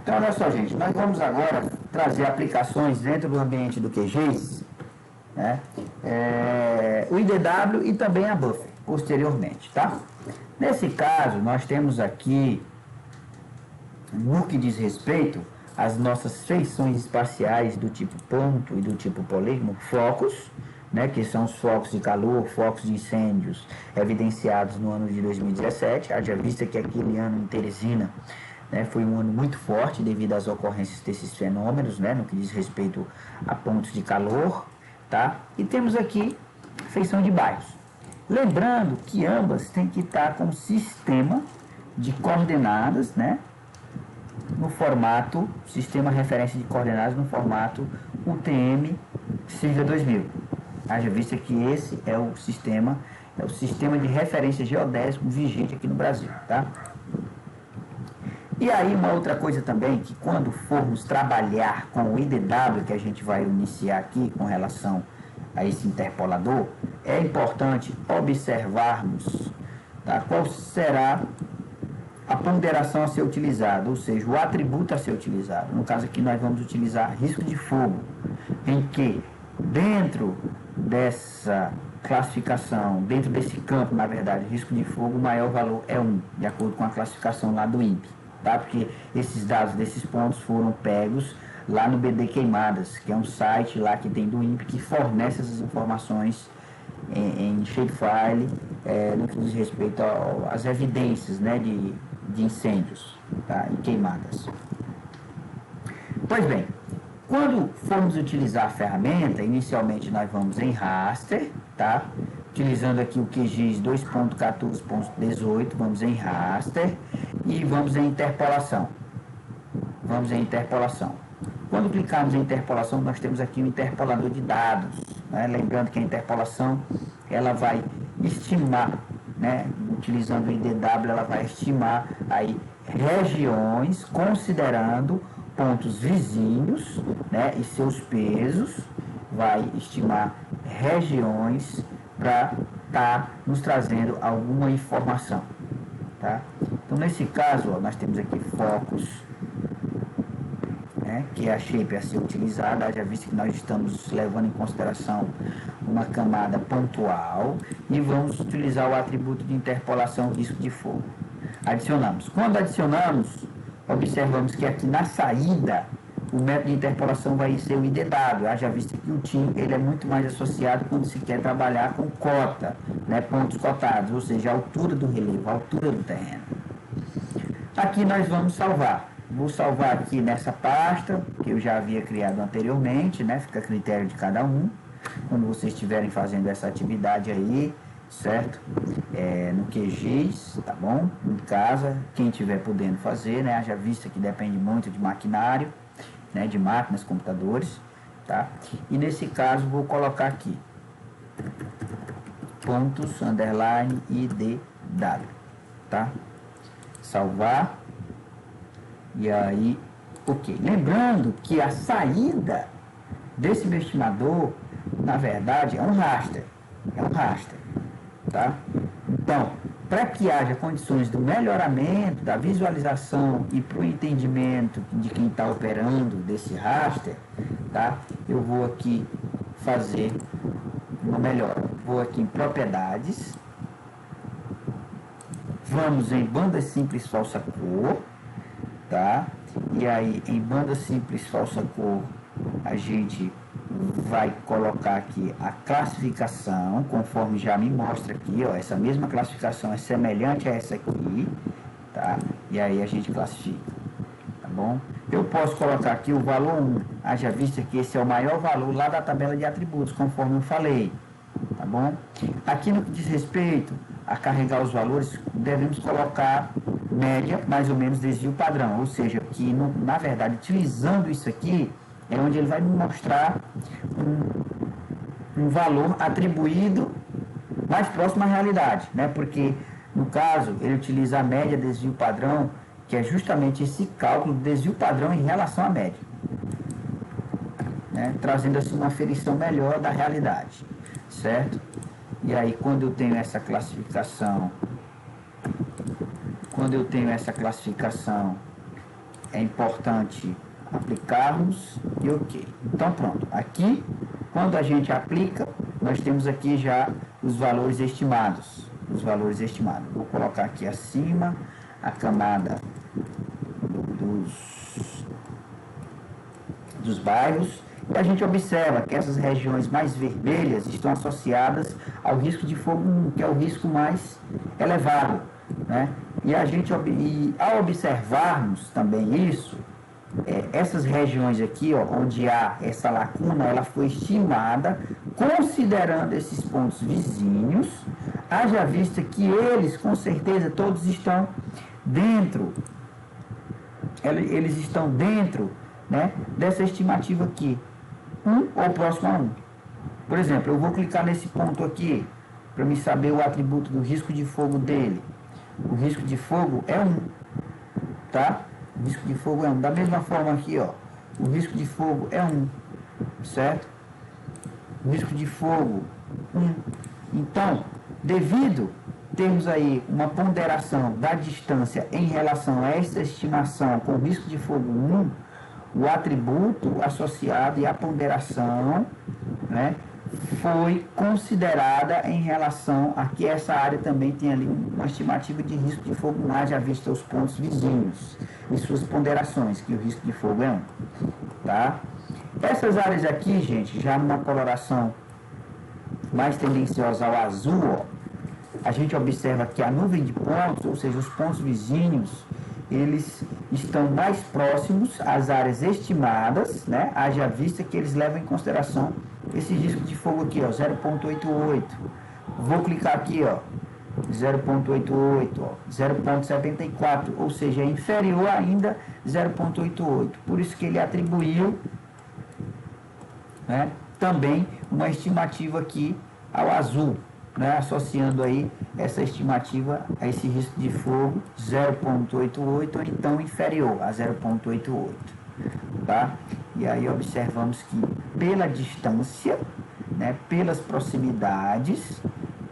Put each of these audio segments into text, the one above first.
Então, olha só, gente, nós vamos agora trazer aplicações dentro do ambiente do QGIS, né? O IDW e também a Buffer, posteriormente, tá? Nesse caso, nós temos aqui, no que diz respeito às nossas feições espaciais do tipo ponto e do tipo polígono, focos, né, que são os focos de calor, focos de incêndios evidenciados no ano de 2017, haja vista que aquele ano em Teresina, né, foi um ano muito forte devido às ocorrências desses fenômenos, né, no que diz respeito a pontos de calor, tá? E temos aqui feição de bairros. Lembrando que ambas têm que estar com um sistema de coordenadas, né, no formato, sistema referência de coordenadas no formato UTM sigla 2000. Haja vista que esse é o sistema de referência geodésico vigente aqui no Brasil, tá? E aí uma outra coisa também, que quando formos trabalhar com o IDW, que a gente vai iniciar aqui com relação a esse interpolador, é importante observarmos, tá, qual será a ponderação a ser utilizada, ou seja, o atributo a ser utilizado. No caso aqui nós vamos utilizar risco de fogo, em que dentro dessa classificação, dentro desse campo, na verdade, risco de fogo, o maior valor é 1, de acordo com a classificação lá do INPE, tá? Porque esses dados desses pontos foram pegos lá no BD Queimadas, que é um site lá que tem do INPE que fornece essas informações em shapefile, no que diz respeito às evidências, né, de incêndios, tá, e queimadas. Pois bem, quando formos utilizar a ferramenta, inicialmente nós vamos em raster, tá? Utilizando aqui o QGIS 2.14.18, vamos em raster e vamos em interpolação. Vamos em interpolação. Quando clicarmos em interpolação, nós temos aqui um interpolador de dados, né? Lembrando que a interpolação, ela vai estimar, né? Utilizando o IDW, ela vai estimar aí regiões, considerando pontos vizinhos, né, e seus pesos, vai estimar regiões para estar nos trazendo alguma informação, tá? Então, nesse caso, ó, nós temos aqui focos, né, que é a shape a ser utilizada, já visto que nós estamos levando em consideração uma camada pontual e vamos utilizar o atributo de interpolação risco de fogo. Adicionamos. Quando adicionamos, observamos que aqui na saída o método de interpolação vai ser o IDW, haja vista que o TIM ele é muito mais associado quando se quer trabalhar com cota, né, pontos cotados, ou seja, a altura do relevo, a altura do terreno. Aqui nós vamos salvar. Vou salvar aqui nessa pasta que eu já havia criado anteriormente, né, fica a critério de cada um, quando vocês estiverem fazendo essa atividade aí, certo? No QGIS, tá bom? Em casa, quem estiver podendo fazer, né? Haja vista que depende muito de maquinário, né? De máquinas, computadores, tá? E nesse caso, vou colocar aqui pontos, underline, IDW, tá? Salvar. E aí, ok. Lembrando que a saída desse meu estimador, na verdade, é um raster. É um raster. Tá? Então, para que haja condições do melhoramento, da visualização e para o entendimento de quem está operando desse raster, tá? Eu vou aqui fazer uma melhora. Vou aqui em propriedades, vamos em banda simples falsa cor, tá? E aí em banda simples falsa cor a gente vai colocar aqui a classificação, conforme já me mostra aqui, ó, essa mesma classificação é semelhante a essa aqui, tá? E aí a gente classifica, tá bom? Eu posso colocar aqui o valor 1, haja vista que esse é o maior valor lá da tabela de atributos, conforme eu falei, tá bom? Aqui no que diz respeito a carregar os valores, devemos colocar média, mais ou menos desvio padrão, ou seja, que na verdade, utilizando isso aqui, é onde ele vai me mostrar um valor atribuído mais próximo à realidade, né? Porque, no caso, ele utiliza a média desvio padrão, que é justamente esse cálculo do desvio padrão em relação à média, né? Trazendo assim uma aferição melhor da realidade, certo? E aí, quando eu tenho essa classificação é importante aplicarmos e ok. Então pronto, aqui quando a gente aplica, nós temos aqui já os valores estimados. Vou colocar aqui acima a camada dos bairros, e a gente observa que essas regiões mais vermelhas estão associadas ao risco de fogo 1, que é o risco mais elevado, né? E ao observarmos também isso, essas regiões aqui, ó, onde há essa lacuna, ela foi estimada considerando esses pontos vizinhos, haja vista que eles, com certeza, todos estão dentro, né, dessa estimativa aqui, 1 ou próximo a 1. Por exemplo, eu vou clicar nesse ponto aqui, para me saber o atributo do risco de fogo dele. O risco de fogo é 1, tá? O risco de fogo é 1. Da mesma forma aqui, ó, o risco de fogo é 1, certo? O risco de fogo 1. Então, devido termos aí uma ponderação da distância em relação a essa estimação com o risco de fogo 1, o atributo associado e a ponderação, né, foi considerada em relação a que essa área também tem ali uma estimativa de risco de fogo 1, haja vista os pontos vizinhos e suas ponderações, que o risco de fogo é 1. Tá? Essas áreas aqui, gente, já numa coloração mais tendenciosa ao azul, ó, a gente observa que a nuvem de pontos, ou seja, os pontos vizinhos, eles estão mais próximos às áreas estimadas, né? Haja vista que eles levam em consideração esse risco de fogo aqui, ó, 0,88. Vou clicar aqui, ó, 0,88, ó, 0,74, ou seja, é inferior ainda 0,88. Por isso que ele atribuiu, né, também uma estimativa aqui ao azul, né, associando aí essa estimativa a esse risco de fogo 0,88 ou então inferior a 0,88, tá? E aí observamos que pela distância, né, pelas proximidades,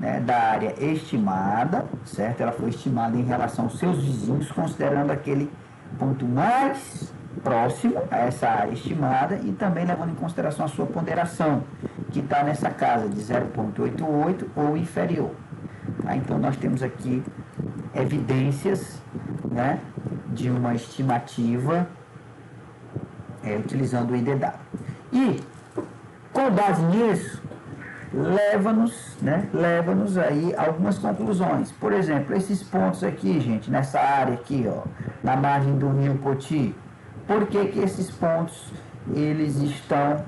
né, da área estimada, certo? Ela foi estimada em relação aos seus vizinhos, considerando aquele ponto mais próximo a essa área estimada e também levando em consideração a sua ponderação, que está nessa casa de 0,88 ou inferior. Tá? Então, nós temos aqui evidências, né, de uma estimativa utilizando o IDW. E, com base nisso, leva-nos aí a algumas conclusões. Por exemplo, esses pontos aqui, gente, nessa área aqui, ó, na margem do rio Poti, por que que esses pontos eles estão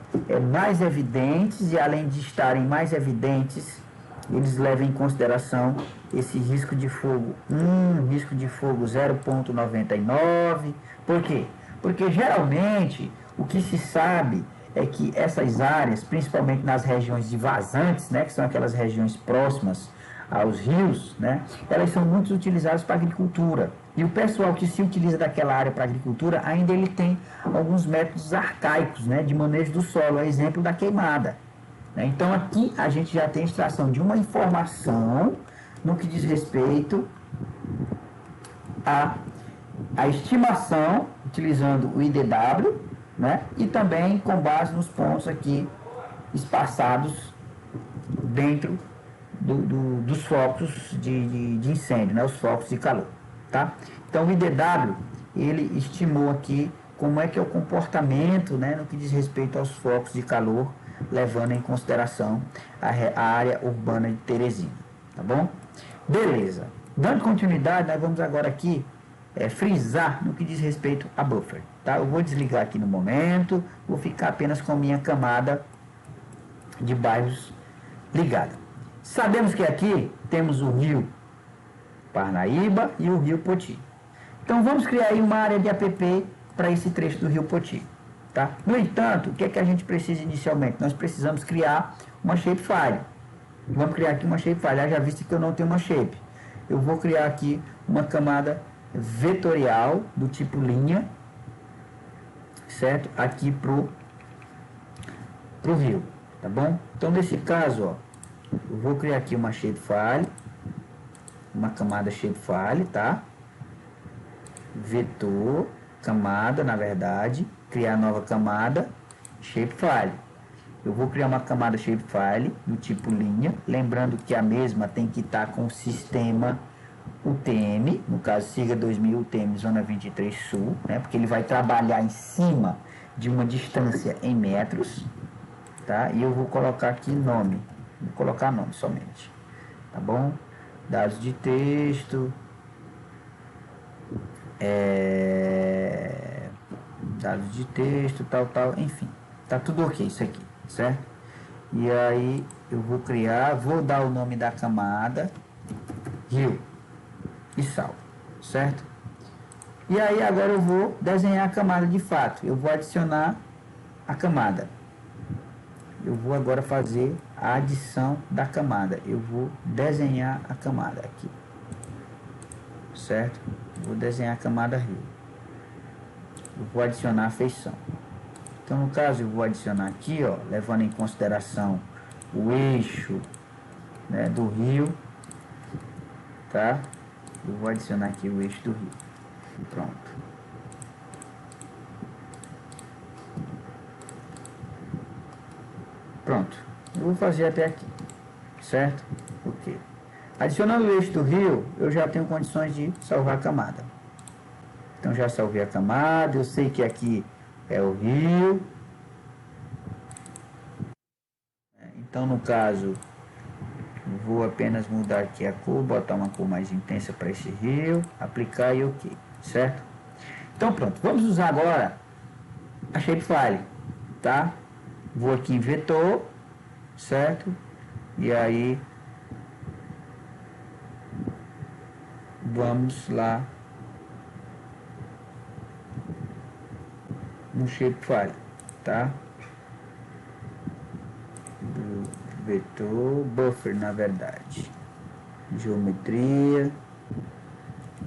mais evidentes e, além de estarem mais evidentes, eles levam em consideração esse risco de fogo 1, risco de fogo 0,99. Por quê? Porque geralmente o que se sabe é que essas áreas, principalmente nas regiões de vazantes, né, que são aquelas regiões próximas aos rios, né, elas são muito utilizadas para agricultura. E o pessoal que se utiliza daquela área para agricultura, ainda ele tem alguns métodos arcaicos, né, de manejo do solo, a exemplo da queimada. Né? Então aqui a gente já tem extração de uma informação no que diz respeito à estimação, utilizando o IDW, né, e também com base nos pontos aqui espaçados dentro dos focos de incêndio, né, os focos de calor. Tá? Então o IDW, ele estimou aqui como é que é o comportamento, né, no que diz respeito aos focos de calor, levando em consideração a área urbana de Teresina. Tá bom? Beleza. Dando continuidade, nós vamos agora aqui frisar no que diz respeito a buffer. Tá? Eu vou desligar aqui no momento, vou ficar apenas com a minha camada de bairros ligada. Sabemos que aqui temos o rio Parnaíba e o rio Poti. Então vamos criar aí uma área de APP para esse trecho do rio Poti. Tá? No entanto, o que é que a gente precisa inicialmente? Nós precisamos criar uma shapefile. Vamos criar aqui uma shapefile. Já visto que eu não tenho uma shape. Eu vou criar aqui uma camada vetorial do tipo linha, certo? Aqui pro rio, tá bom? Então nesse caso, ó, eu vou criar aqui uma shapefile, uma camada shapefile, tá? Vetor, camada, na verdade, criar nova camada, shapefile. Eu vou criar uma camada shapefile do tipo linha, lembrando que a mesma tem que estar com o sistema UTM, no caso siga 2000 UTM zona 23 sul, né, porque ele vai trabalhar em cima de uma distância em metros, tá? E eu vou colocar aqui nome, vou colocar nome somente, tá bom? Dados de texto, dados de texto, tal, enfim, tá tudo ok isso aqui, certo? E aí eu vou criar, vou dar o nome da camada, rio, e salvo, certo? E aí agora eu vou desenhar a camada de fato, eu vou adicionar a camada. Eu vou agora fazer a adição da camada. Eu vou desenhar a camada aqui. Certo? Vou desenhar a camada rio. Eu vou adicionar a feição. Então, no caso, eu vou adicionar aqui, ó, levando em consideração o eixo, né, do rio. Tá? Eu vou adicionar aqui o eixo do rio. Pronto. Pronto, eu vou fazer até aqui, certo? Ok. Adicionando o eixo do rio, eu já tenho condições de salvar a camada. Então já salvei a camada, eu sei que aqui é o rio. Então no caso, vou apenas mudar aqui a cor, botar uma cor mais intensa para esse rio, aplicar e ok, certo? Então pronto, vamos usar agora a shapefile, tá? Vou aqui em vetor, certo? E aí vamos lá no shapefile, tá? Do vetor buffer, na verdade, geometria,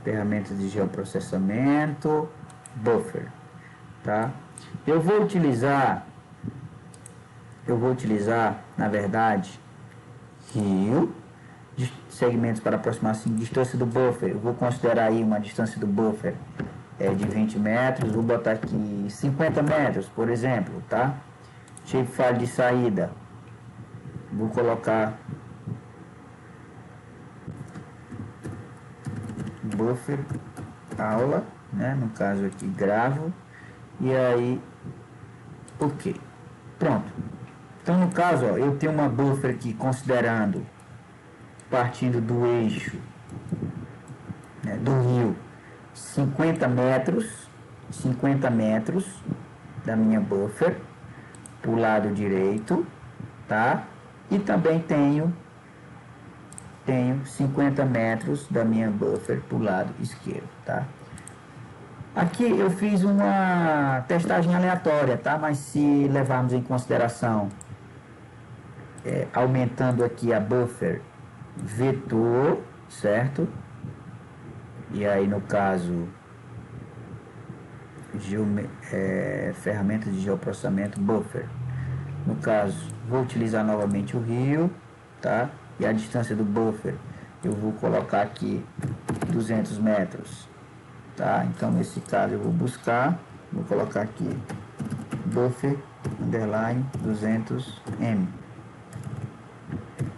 ferramentas de geoprocessamento, buffer, tá? Eu vou utilizar, na verdade, rio, segmentos para aproximar assim, distância do buffer. Eu vou considerar aí uma distância do buffer de 20 metros. Vou botar aqui 50 metros, por exemplo, tá? Shapefile de saída. Vou colocar buffer aula, né? No caso aqui, gravo. E aí, ok. Pronto. Então, no caso, ó, eu tenho uma buffer aqui considerando, partindo do eixo, né, do rio, 50 metros da minha buffer para o lado direito, tá? E também tenho 50 metros da minha buffer para o lado esquerdo, tá? Aqui eu fiz uma testagem aleatória, tá? Mas se levarmos em consideração aumentando aqui a buffer vetor, certo? E aí no caso ferramentas de geoprocessamento buffer. No caso, vou utilizar novamente o rio, tá? E a distância do buffer eu vou colocar aqui 200 metros, tá? Então nesse caso eu vou colocar aqui buffer underline 200m.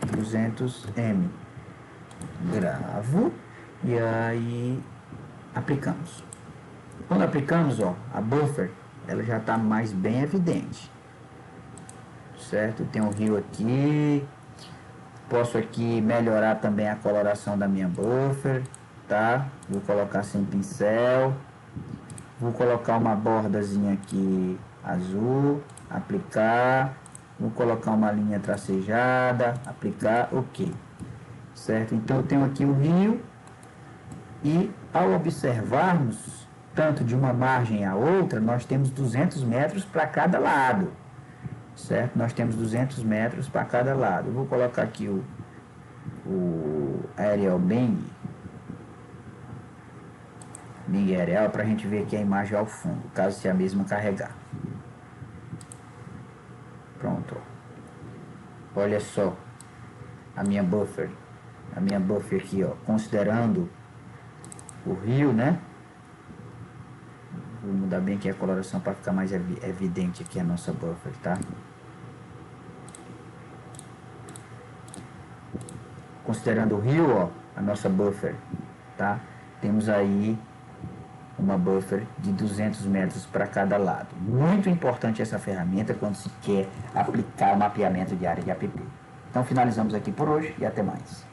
200m, gravo e aí aplicamos. Quando aplicamos, ó, a buffer ela já está mais bem evidente, certo? Tem um rio aqui, posso aqui melhorar também a coloração da minha buffer, tá? Vou colocar sem pincel, vou colocar uma bordazinha aqui azul, aplicar. Vou colocar uma linha tracejada, aplicar, ok. Certo? Então eu tenho aqui o rio e ao observarmos tanto de uma margem a outra, nós temos 200 metros para cada lado. Certo? Nós temos 200 metros para cada lado. Eu vou colocar aqui o Aerial Bing Aerial para a gente ver aqui a imagem ao fundo, caso se a mesma carregar. Pronto. Olha só a minha buffer aqui, ó, considerando o rio, né? Vou mudar bem aqui a coloração para ficar mais evidente aqui a nossa buffer, tá? Considerando o rio, ó, a nossa buffer, tá? Temos aí uma buffer de 200 metros para cada lado. Muito importante essa ferramenta quando se quer aplicar o mapeamento de área de APP. Então finalizamos aqui por hoje e até mais.